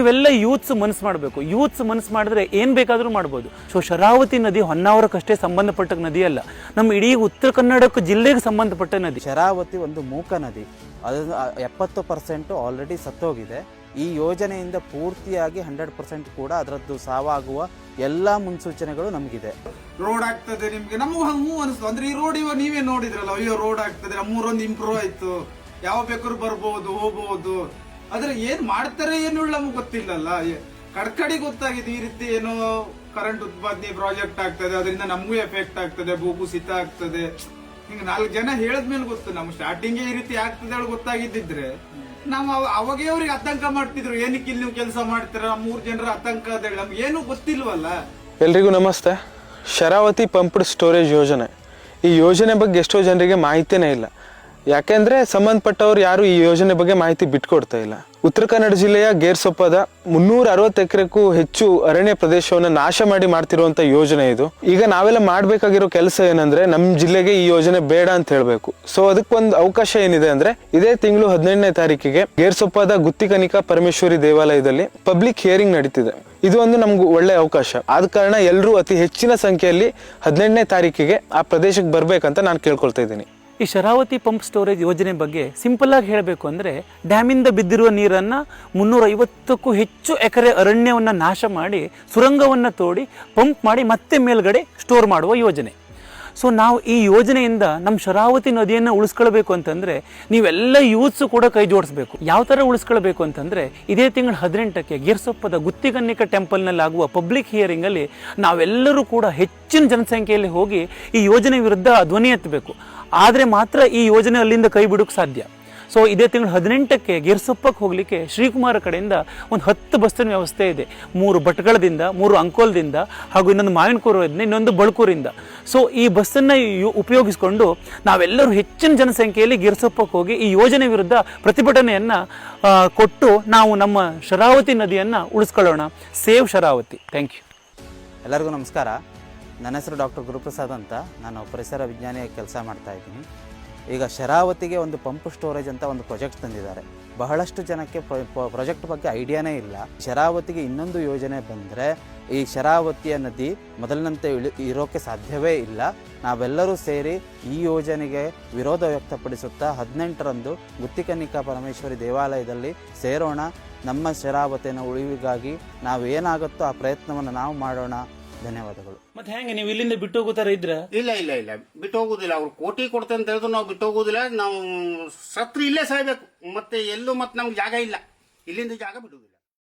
ನಾವೆಲ್ಲ ಯೂತ್ಸ್ ಮನಸ್ಸು ಮಾಡಬೇಕು. ಯೂತ್ಸ್ ಮನಸ್ಸು ಮಾಡಿದ್ರೆ ಏನು ಬೇಕಾದರೂ ಮಾಡ್ಬೋದು. ಸೊ ಶರಾವತಿ ನದಿ ಹೊನ್ನಾವರಕ್ಕಷ್ಟೇ ಸಂಬಂಧಪಟ್ಟ ನದಿ ಅಲ್ಲ, ನಮ್ಮ ಇಡೀ ಉತ್ತರ ಕನ್ನಡ ಜಿಲ್ಲೆಗೆ ಸಂಬಂಧಪಟ್ಟ ನದಿ. ಶರಾವತಿ ಒಂದು ಮೂಕ ನದಿ, ಅದು 70% ಆಲ್ರೆಡಿ ಸತ್ತೋಗಿದೆ. ಈ ಯೋಜನೆಯಿಂದ ಪೂರ್ತಿಯಾಗಿ 100% ಕೂಡ ಅದರದ್ದು ಸಾವಾಗುವ ಎಲ್ಲಾ ಮುನ್ಸೂಚನೆಗಳು ನಮಗಿದೆ. ರೋಡ್ ಆಗ್ತದೆ ನಿಮ್ಗೆ, ನಮಗೂ ಹಂಗೂ ಅನಿಸ್ತು. ಅಂದ್ರೆ ಈ ರೋಡ್ ಇವಾಗ ನೀವೇ ನೋಡಿದ್ರಲ್ಲ, ಅಯ್ಯೋ ರೋಡ್ ಆಗ್ತದೆ, ನಮ್ಮೂರೊಂದು ಇಂಪ್ರೂವ್ ಆಯ್ತು, ಯಾವ ಬೇಕಾದ್ರೂ ಬರ್ಬೋದು ಹೋಗ್ಬೋದು. ಆದ್ರೆ ಏನ್ ಮಾಡ್ತಾರೆ ಏನು ನಮ್ಗೆ ಗೊತ್ತಿಲ್ಲಲ್ಲ. ಕಡ್ಕಡಿ ಗೊತ್ತಾಗಿದೆ ಈ ರೀತಿ ಏನೋ ಕರೆಂಟ್ ಉತ್ಪಾದನೆ ಪ್ರಾಜೆಕ್ಟ್ ಆಗ್ತದೆ, ಅದರಿಂದ ನಮಗೂ ಎಫೆಕ್ಟ್ ಆಗ್ತದೆ, ಭೂಕುಸಿತ ಆಗ್ತದೆ. ಹಿಂಗ 4 ಜನ ಹೇಳದ್ಮೇಲೆ ಗೊತ್ತು. ನಮ್ ಸ್ಟಾರ್ಟಿಂಗ್ ಈ ರೀತಿ ಆಗ್ತದೆ ಹೇಳಿ ಗೊತ್ತಾಗಿದ್ದಿದ್ರೆ ನಾವು ಅವಾಗೇ ಅವ್ರಿಗೆ ಆತಂಕ ಮಾಡ್ತಿದ್ರು. ಏನಕ್ಕೆ ಇಲ್ಲಿ ನೀವು ಕೆಲಸ ಮಾಡ್ತೀರ, 3 ಜನರ ಆತಂಕ ಅದೇಳಿ ನಮ್ಗೆ ಏನು ಗೊತ್ತಿಲ್ವಲ್ಲ. ಎಲ್ರಿಗೂ ನಮಸ್ತೆ. ಶರಾವತಿ ಪಂಪ್ಡ್ ಸ್ಟೋರೇಜ್ ಯೋಜನೆ, ಈ ಯೋಜನೆ ಬಗ್ಗೆ ಎಷ್ಟೋ ಜನರಿಗೆ ಮಾಹಿತಿನೇ ಇಲ್ಲ. ಯಾಕೆಂದ್ರೆ ಸಂಬಂಧಪಟ್ಟವ್ರು ಯಾರು ಈ ಯೋಜನೆ ಬಗ್ಗೆ ಮಾಹಿತಿ ಬಿಟ್ಕೊಡ್ತಾ ಇಲ್ಲ. ಉತ್ತರ ಕನ್ನಡ ಜಿಲ್ಲೆಯ ಗೇರ್ಸೊಪ್ಪದ 360 ಎಕರೆಗೂ ಹೆಚ್ಚು ಅರಣ್ಯ ಪ್ರದೇಶವನ್ನು ನಾಶ ಮಾಡಿ ಮಾಡ್ತಿರುವಂತ ಯೋಜನೆ ಇದು. ಈಗ ನಾವೆಲ್ಲ ಮಾಡ್ಬೇಕಾಗಿರೋ ಕೆಲಸ ಏನಂದ್ರೆ ನಮ್ಮ ಜಿಲ್ಲೆಗೆ ಈ ಯೋಜನೆ ಬೇಡ ಅಂತ ಹೇಳ್ಬೇಕು. ಸೊ ಅದಕ್ಕೊಂದು ಅವಕಾಶ ಏನಿದೆ ಅಂದ್ರೆ ಇದೇ ತಿಂಗಳು 18ನೇ ತಾರೀಕಿಗೆ ಗೇರ್ಸೊಪ್ಪದ ಗುತ್ತಿಕನಿಕಾ ಪರಮೇಶ್ವರಿ ದೇವಾಲಯದಲ್ಲಿ ಪಬ್ಲಿಕ್ ಹಿಯರಿಂಗ್ ನಡೀತಿದೆ. ಇದು ಒಂದು ನಮ್ಗೆ ಒಳ್ಳೆ ಅವಕಾಶ. ಆದ ಕಾರಣ ಎಲ್ಲರೂ ಅತಿ ಹೆಚ್ಚಿನ ಸಂಖ್ಯೆಯಲ್ಲಿ 18ನೇ ತಾರೀಕಿಗೆ ಆ ಪ್ರದೇಶಕ್ಕೆ ಬರ್ಬೇಕಂತ ನಾನು ಕೇಳ್ಕೊಳ್ತಾ ಇದ್ದೀನಿ. ಈ ಶರಾವತಿ ಪಂಪ್ ಸ್ಟೋರೇಜ್ ಯೋಜನೆ ಬಗ್ಗೆ ಸಿಂಪಲ್ ಆಗಿ ಹೇಳಬೇಕು ಅಂದರೆ, ಡ್ಯಾಮಿಂದ ಬಿದ್ದಿರುವ ನೀರನ್ನು 350ಕ್ಕೂ ಹೆಚ್ಚು ಎಕರೆ ಅರಣ್ಯವನ್ನು ನಾಶ ಮಾಡಿ ಸುರಂಗವನ್ನು ತೋಡಿ ಪಂಪ್ ಮಾಡಿ ಮತ್ತೆ ಮೇಲ್ಗಡೆ ಸ್ಟೋರ್ ಮಾಡುವ ಯೋಜನೆ. ಸೊ ನಾವು ಈ ಯೋಜನೆಯಿಂದ ನಮ್ಮ ಶರಾವತಿ ನದಿಯನ್ನು ಉಳಿಸ್ಕೊಳ್ಬೇಕು ಅಂತಂದರೆ ನೀವೆಲ್ಲ ಯೂತ್ಸು ಕೂಡ ಕೈ ಜೋಡಿಸ್ಬೇಕು. ಯಾವ ಥರ ಉಳಿಸ್ಕೊಳ್ಬೇಕು ಅಂತಂದರೆ, ಇದೇ ತಿಂಗಳು 18ಕ್ಕೆ ಗೇರ್ಸೊಪ್ಪದ ಗುತ್ತಿಕನ್ನಿಕಾ ಟೆಂಪಲ್ನಲ್ಲಿ ಆಗುವ ಪಬ್ಲಿಕ್ ಹಿಯರಿಂಗಲ್ಲಿ ನಾವೆಲ್ಲರೂ ಕೂಡ ಹೆಚ್ಚಿನ ಜನಸಂಖ್ಯೆಯಲ್ಲಿ ಹೋಗಿ ಈ ಯೋಜನೆ ವಿರುದ್ಧ ಧ್ವನಿ ಎತ್ತಬೇಕು. ಆದರೆ ಮಾತ್ರ ಈ ಯೋಜನೆ ಅಲ್ಲಿಂದ ಕೈ ಬಿಡೋಕ್ಕೆ ಸಾಧ್ಯ. ಸೊ ಇದೇ ತಿಂಗಳು 18ಕ್ಕೆ ಗೇರ್ಸೊಪ್ಪಕ್ಕೆ ಹೋಗಲಿಕ್ಕೆ ಶ್ರೀಕುಮಾರ ಕಡೆಯಿಂದ ಒಂದು 10 ಬಸ್ಸಿನ ವ್ಯವಸ್ಥೆ ಇದೆ. 3 ಭಟ್ಗಳದಿಂದ, 3 ಅಂಕೋಲದಿಂದ, ಹಾಗೂ ಇನ್ನೊಂದು ಮಾವಿನಕೂರಿಂದ, ಇನ್ನೊಂದು ಬಳ್ಕೂರಿಂದ. ಸೊ ಈ ಬಸ್ಸನ್ನು ಉಪಯೋಗಿಸಿಕೊಂಡು ನಾವೆಲ್ಲರೂ ಹೆಚ್ಚಿನ ಜನಸಂಖ್ಯೆಯಲ್ಲಿ ಗೇರ್ಸೊಪ್ಪಕ್ಕೆ ಹೋಗಿ ಈ ಯೋಜನೆ ವಿರುದ್ಧ ಪ್ರತಿಭಟನೆಯನ್ನು ಕೊಟ್ಟು ನಾವು ನಮ್ಮ ಶರಾವತಿ ನದಿಯನ್ನು ಉಳಿಸ್ಕೊಳ್ಳೋಣ. ಸೇವ್ ಶರಾವತಿ. Thank you. ಎಲ್ಲರಿಗೂ ನಮಸ್ಕಾರ. ನನ್ನ ಹೆಸರು ಡಾಕ್ಟರ್ ಗುರುಪ್ರಸಾದ್ ಅಂತ. ನಾನು ಪರಿಸರ ವಿಜ್ಞಾನಿಯಾಗಿ ಕೆಲಸ ಮಾಡ್ತಾ ಇದ್ದೀನಿ. ಈಗ ಶರಾವತಿಗೆ ಒಂದು ಪಂಪ್ ಸ್ಟೋರೇಜ್ ಅಂತ ಒಂದು ಪ್ರಾಜೆಕ್ಟ್ ತಂದಿದ್ದಾರೆ. ಬಹಳಷ್ಟು ಜನಕ್ಕೆ ಪ್ರಾಜೆಕ್ಟ್ ಬಗ್ಗೆ ಐಡಿಯಾನೇ ಇಲ್ಲ. ಶರಾವತಿಗೆ ಇನ್ನೊಂದು ಯೋಜನೆ ಬಂದರೆ ಈ ಶರಾವತಿಯ ನದಿ ಮೊದಲಿನಂತೆ ಇರೋಕ್ಕೆ ಸಾಧ್ಯವೇ ಇಲ್ಲ. ನಾವೆಲ್ಲರೂ ಸೇರಿ ಈ ಯೋಜನೆಗೆ ವಿರೋಧ ವ್ಯಕ್ತಪಡಿಸುತ್ತಾ 18ರಂದು ಗುತ್ತಿಕನಿಕಾ ಪರಮೇಶ್ವರಿ ದೇವಾಲಯದಲ್ಲಿ ಸೇರೋಣ. ನಮ್ಮ ಶರಾವತಿಯನ್ನು ಉಳಿವಿಗಾಗಿ ನಾವು ಏನಾಗುತ್ತೋ ಆ ಪ್ರಯತ್ನವನ್ನು ನಾವು ಮಾಡೋಣ. ಧನ್ಯವಾದಗಳು. ಮತ್ತೆ ಹೆಂಗೆ ನೀವು ಇಲ್ಲಿಂದ ಬಿಟ್ಟು ಹೋಗುತ್ತಾರೆ ಇದ್ರ? ಇಲ್ಲ ಇಲ್ಲ ಇಲ್ಲ, ಬಿಟ್ಟು ಹೋಗುದಿಲ್ಲ. ಅವ್ರು ಕೋಟಿ ಕೊಡ್ತೆ ಅಂತ ಹೇಳಿದ್ರು ನಾವು ಬಿಟ್ಟು ಹೋಗುದಿಲ್ಲ. ನಾವು ಸತ್ರು ಇಲ್ಲೇ ಸಾಯ್ಬೇಕು. ಮತ್ತೆ ಎಲ್ಲೂ ಮತ್ತೆ ನಮ್ಗೆ ಜಾಗ ಇಲ್ಲ, ಇಲ್ಲಿಂದ ಜಾಗ ಬಿಡುವುದಿಲ್ಲ.